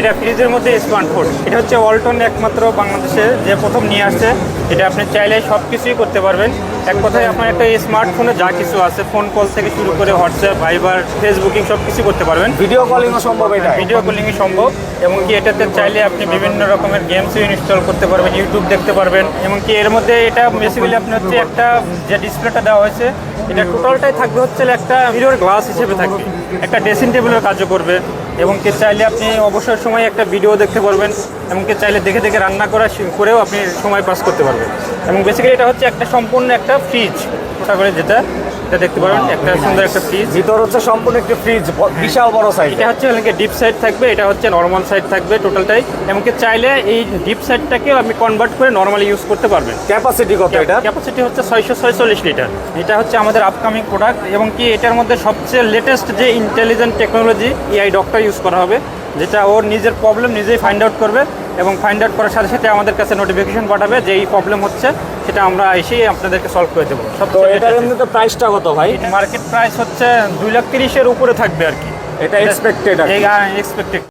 এটা ফ্রিজের মধ্যে স্মার্টফোন, এটা হচ্ছে ওয়ালটন একমাত্র বাংলাদেশে যে প্রথম নিয়ে আসছে। এটা আপনি চাইলে সব কিছুই করতে পারবেন। এক কথায় আপনার একটা স্মার্টফোনে যা কিছু আছে, ফোন কল থেকে শুরু করে হোয়াটসঅ্যাপ, ভাইবার, ফেসবুকিং সব কিছু করতে পারবেন। ভিডিও কলিংও সম্ভব এটা? ভিডিও কলিংই সম্ভব, এমনকি এটাতে চাইলে আপনি বিভিন্ন রকমের গেমসও ইনস্টল করতে পারবেন, ইউটিউব দেখতে পারবেন। এমনকি এর মধ্যে এটা বেসিক্যালি আপনি হচ্ছে একটা যে ডিসপ্লেটা দেওয়া হয়েছে, এটা টোটালটাই থাকবে হচ্ছে একটা ভিডিওর গ্লাস হিসেবে থাকবে, একটা ড্রেসিং টেবিলের কাজও করবে। এবং কি চাইলে আপনি অবসর সময়ে একটা ভিডিও দেখতে পারবেন, এমনকি চাইলে দেখে দেখে রান্না করেও আপনি সময় পাস করতে পারবেন। এবং বেসিক্যালি এটা হচ্ছে একটা সম্পূর্ণ একটা ফ্রিজ, ওটা করে যেটা দেখতে পারেন, একটা সুন্দর একটা ফ্রিজ। ভিতর হচ্ছে সম্পূর্ণ একটা ফ্রিজ, বিশাল বড় সাইজ। এটা হচ্ছে ডিপ সাইড থাকবে, এটা হচ্ছে নর্মাল সাইড থাকবে টোটালটাই। এমনকি চাইলে এই ডিপ সাইডটাকেও আপনি কনভার্ট করে নর্মালি ইউজ করতে পারবেন। ক্যাপাসিটি কত এটা? ক্যাপাসিটি হচ্ছে 646 লিটার। এটা হচ্ছে আমাদের আপকামিং প্রোডাক্ট, এবং কি এটার মধ্যে সবচেয়ে লেটেস্ট যে intelligent technology AI doctor use করা হবে, যেটা ওর নিজের প্রবলেম নিজেই ফাইন্ড আউট করবে, এবং ফাইন্ড আউট করার সাথে সাথে আমাদের কাছে নোটিফিকেশন পাঠাবে যে এই প্রবলেম হচ্ছে, সেটা আমরা এসেই আপনাদেরকে সলভ করে দেবো। তো এটার এমনিতে প্রাইসটা কত ভাই? মার্কেট প্রাইস হচ্ছে 2,30,000-এর উপরে থাকবে আর কি। এটা এক্সপেক্টেড? এক্সপেক্টেড।